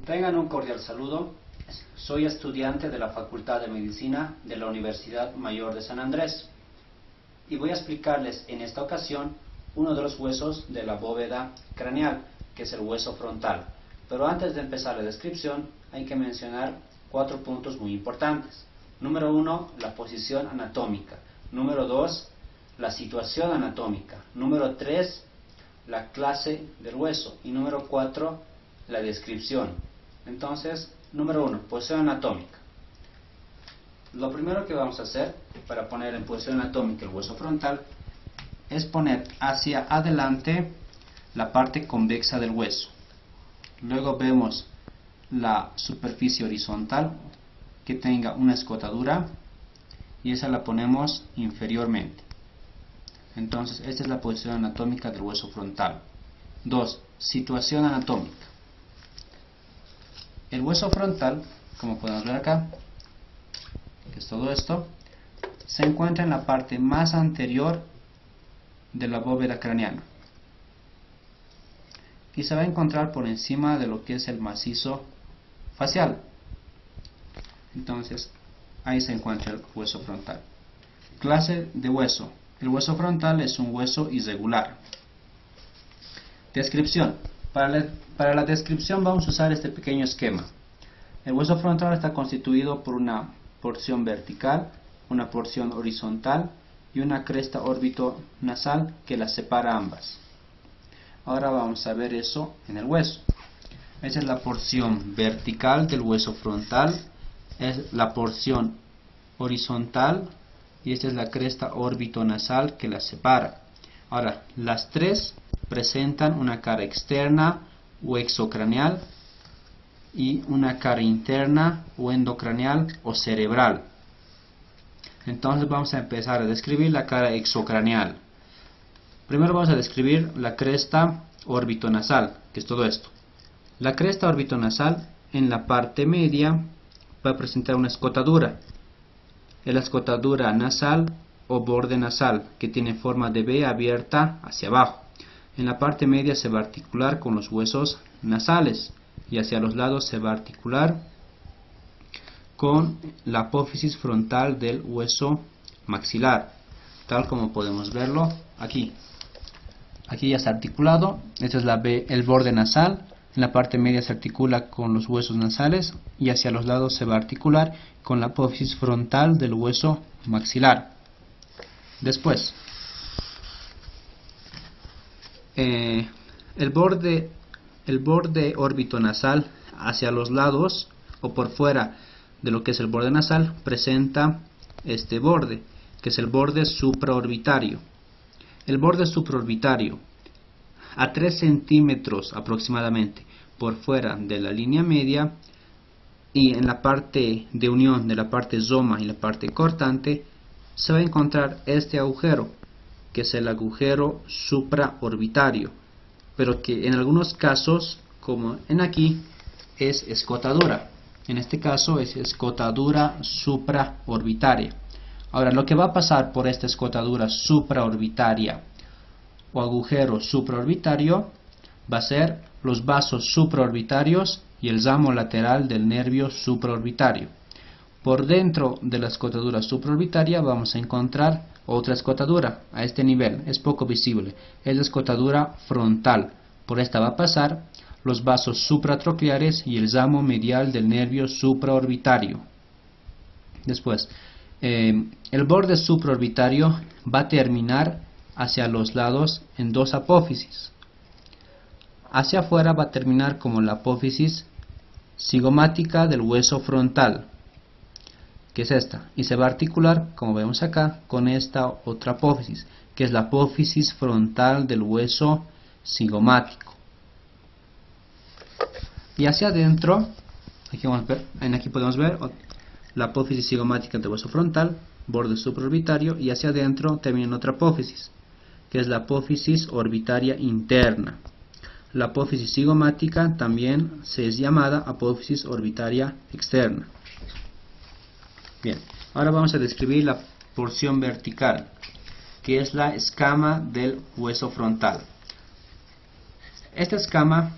Tengan un cordial saludo. Soy estudiante de la Facultad de Medicina de la Universidad Mayor de San Andrés y voy a explicarles en esta ocasión uno de los huesos de la bóveda craneal, que es el hueso frontal. Pero antes de empezar la descripción hay que mencionar 4 puntos muy importantes. Número 1, la posición anatómica. Número 2, la situación anatómica. Número 3, la clase del hueso. Y número 4, la descripción. Entonces, número 1, posición anatómica. Lo primero que vamos a hacer para poner en posición anatómica el hueso frontal es poner hacia adelante la parte convexa del hueso. Luego vemos la superficie horizontal que tenga una escotadura y esa la ponemos inferiormente. Entonces, esta es la posición anatómica del hueso frontal. 2. Situación anatómica. El hueso frontal, como podemos ver acá, que es todo esto, se encuentra en la parte más anterior de la bóveda craneana y se va a encontrar por encima de lo que es el macizo facial. Entonces, ahí se encuentra el hueso frontal. Clase de hueso. El hueso frontal es un hueso irregular. Descripción. Para la descripción vamos a usar este pequeño esquema. El hueso frontal está constituido por una porción vertical, una porción horizontal y una cresta órbito-nasal que las separa ambas. Ahora vamos a ver eso en el hueso. Esa es la porción vertical del hueso frontal, es la porción horizontal y esta es la cresta órbito-nasal que las separa. Ahora, las tres presentan una cara externa o exocraneal y una cara interna o endocraneal o cerebral. Entonces vamos a empezar a describir la cara exocraneal. Primero vamos a describir la cresta orbitonasal, que es todo esto. La cresta orbitonasal en la parte media va a presentar una escotadura. Es la escotadura nasal o borde nasal, que tiene forma de V abierta hacia abajo. En la parte media se va a articular con los huesos nasales y hacia los lados se va a articular con la apófisis frontal del hueso maxilar, tal como podemos verlo aquí. Aquí ya está articulado. Esta es el borde nasal. En la parte media se articula con los huesos nasales y hacia los lados se va a articular con la apófisis frontal del hueso maxilar. Después, el borde orbitonasal hacia los lados o por fuera de lo que es el borde nasal presenta este borde, que es el borde supraorbitario. El borde supraorbitario, a 3 centímetros aproximadamente por fuera de la línea media y en la parte de unión de la parte zoma y la parte cortante, se va a encontrar este agujero, que es el agujero supraorbitario, pero que en algunos casos, como en aquí, es escotadura. En este caso es escotadura supraorbitaria. Ahora, lo que va a pasar por esta escotadura supraorbitaria o agujero supraorbitario va a ser los vasos supraorbitarios y el ramo lateral del nervio supraorbitario. Por dentro de la escotadura supraorbitaria vamos a encontrar otra escotadura a este nivel, es poco visible, es la escotadura frontal. Por esta va a pasar los vasos supratroncleares y el ramo medial del nervio supraorbitario. Después, el borde supraorbitario va a terminar hacia los lados en 2 apófisis. Hacia afuera va a terminar como la apófisis cigomática del hueso frontal, que es esta, y se va a articular, como vemos acá, con esta otra apófisis, que es la apófisis frontal del hueso cigomático. Y hacia adentro, aquí podemos ver la apófisis cigomática del hueso frontal, borde supraorbitario, y hacia adentro termina en otra apófisis, que es la apófisis orbitaria interna. La apófisis cigomática también se es llamada apófisis orbitaria externa. Bien, ahora vamos a describir la porción vertical, que es la escama del hueso frontal. Esta escama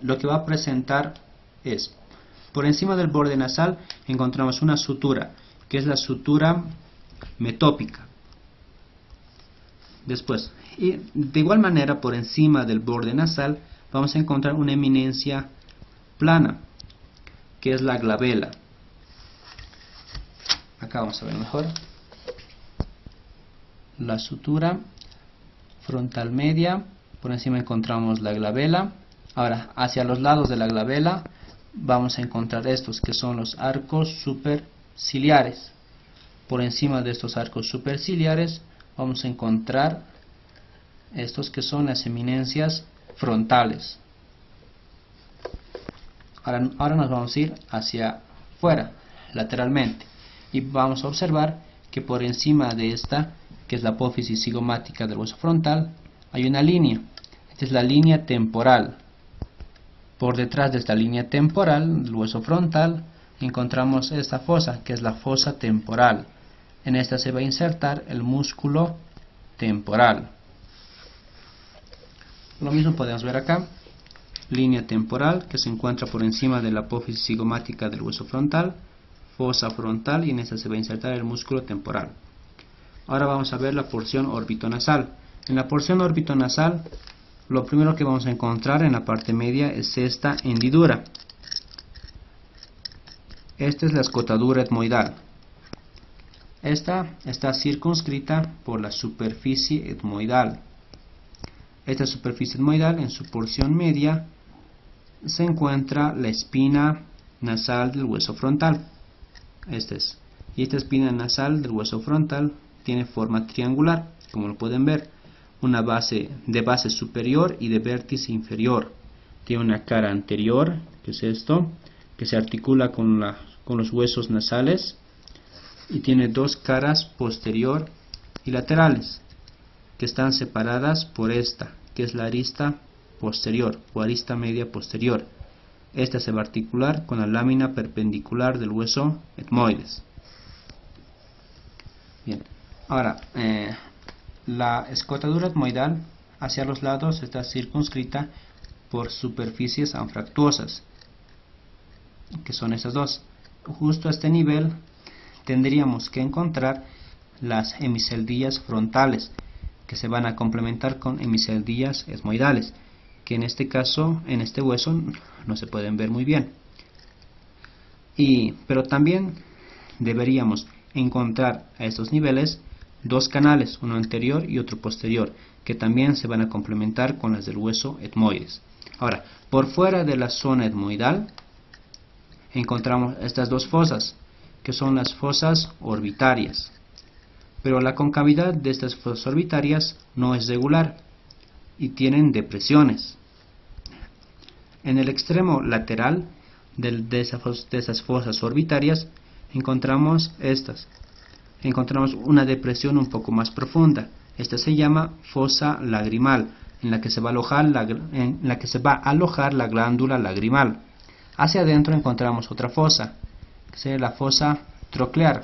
lo que va a presentar es, por encima del borde nasal encontramos una sutura, que es la sutura metópica. Después, y de igual manera, por encima del borde nasal vamos a encontrar una eminencia plana, que es la glabela. Acá vamos a ver mejor. La sutura frontal media, por encima encontramos la glabela. Ahora, hacia los lados de la glabela vamos a encontrar estos, que son los arcos superciliares. Por encima de estos arcos superciliares vamos a encontrar estos, que son las eminencias frontales. Ahora nos vamos a ir hacia afuera, lateralmente, y vamos a observar que por encima de esta, que es la apófisis cigomática del hueso frontal, hay una línea. Esta es la línea temporal. Por detrás de esta línea temporal del hueso frontal encontramos esta fosa, que es la fosa temporal. En esta se va a insertar el músculo temporal. Lo mismo podemos ver acá, línea temporal que se encuentra por encima de la apófisis cigomática del hueso frontal, fosa frontal, y en esta se va a insertar el músculo temporal. Ahora vamos a ver la porción orbitonasal. En la porción orbitonasal, lo primero que vamos a encontrar en la parte media es esta hendidura. Esta es la escotadura etmoidal. Esta está circunscrita por la superficie etmoidal. Esta superficie etmoidal, en su porción media, se encuentra la espina nasal del hueso frontal. Y esta espina nasal del hueso frontal tiene forma triangular, como lo pueden ver. Una base de base superior y de vértice inferior. Tiene una cara anterior, que es esto, que se articula con los huesos nasales, y tiene dos caras posterior y laterales, que están separadas por esta, que es la arista posterior o arista media posterior. Esta se va a articular con la lámina perpendicular del hueso etmoides. Bien, ahora la escotadura etmoidal hacia los lados está circunscrita por superficies anfractuosas, que son esas dos. Justo a este nivel tendríamos que encontrar las hemiceldillas frontales, que se van a complementar con hemiceldillas etmoidales, que en este caso, en este hueso, no se pueden ver muy bien. Pero también deberíamos encontrar a estos niveles dos canales, uno anterior y otro posterior, que también se van a complementar con las del hueso etmoides. Ahora, por fuera de la zona etmoidal encontramos estas dos fosas, que son las fosas orbitarias. Pero la concavidad de estas fosas orbitarias no es regular y tienen depresiones. En el extremo lateral de esas fosas orbitarias encontramos estas. Encontramos una depresión un poco más profunda. Esta se llama fosa lagrimal, en la que se va a alojar la glándula lagrimal. Hacia adentro encontramos otra fosa, que sería la fosa troclear.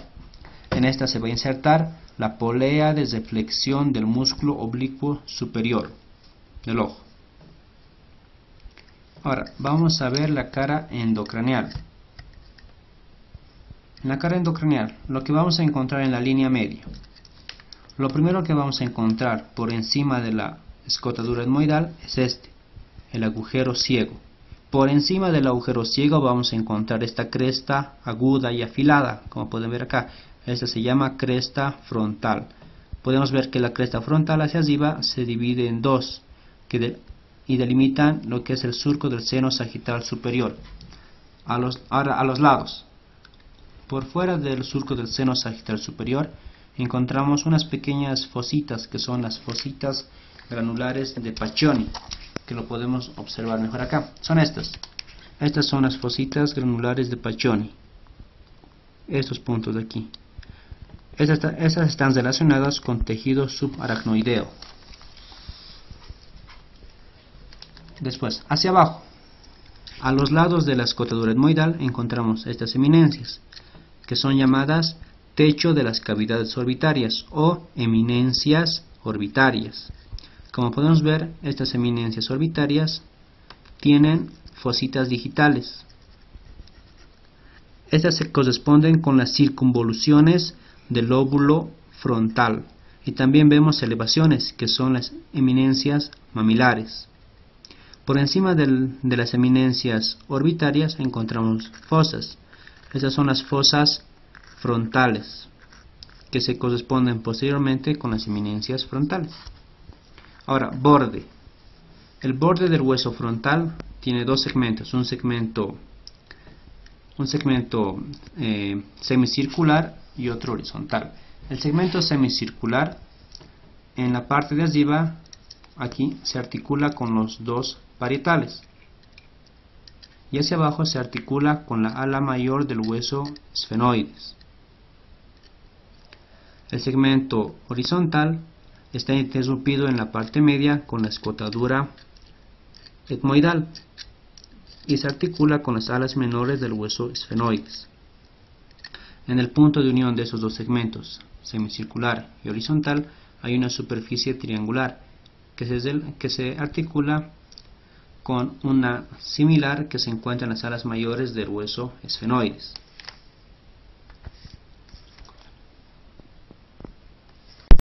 En esta se va a insertar la polea de deflexión del músculo oblicuo superior del ojo. Ahora vamos a ver la cara endocraneal. En la cara endocraneal, lo que vamos a encontrar en la línea media, lo primero que vamos a encontrar por encima de la escotadura etmoidal es el agujero ciego. Por encima del agujero ciego vamos a encontrar esta cresta aguda y afilada, como pueden ver acá. Esta se llama cresta frontal. Podemos ver que la cresta frontal hacia arriba se divide en dos, y delimitan lo que es el surco del seno sagital superior. Ahora a los lados, por fuera del surco del seno sagital superior, encontramos unas pequeñas fositas, que son las fositas granulares de Paccioni, que lo podemos observar mejor acá. Son estas. Estas son las fositas granulares de Paccioni. Estos puntos de aquí. Estas están relacionadas con tejido subaracnoideo. Después, hacia abajo, a los lados de la escotadura etmoidal encontramos estas eminencias, que son llamadas techo de las cavidades orbitarias o eminencias orbitarias. Como podemos ver, estas eminencias orbitarias tienen fositas digitales. Estas se corresponden con las circunvoluciones del lóbulo frontal. Y también vemos elevaciones, que son las eminencias mamilares. Por encima de las eminencias orbitarias encontramos fosas. Estas son las fosas frontales, que se corresponden posteriormente con las eminencias frontales. Ahora, borde. El borde del hueso frontal tiene dos segmentos, un segmento semicircular y otro horizontal. El segmento semicircular, en la parte de arriba, aquí se articula con los dos parietales, y hacia abajo se articula con la ala mayor del hueso esfenoides. El segmento horizontal está interrumpido en la parte media con la escotadura etmoidal y se articula con las alas menores del hueso esfenoides. En el punto de unión de esos dos segmentos, semicircular y horizontal, hay una superficie triangular que se articula con una similar que se encuentra en las alas mayores del hueso esfenoides.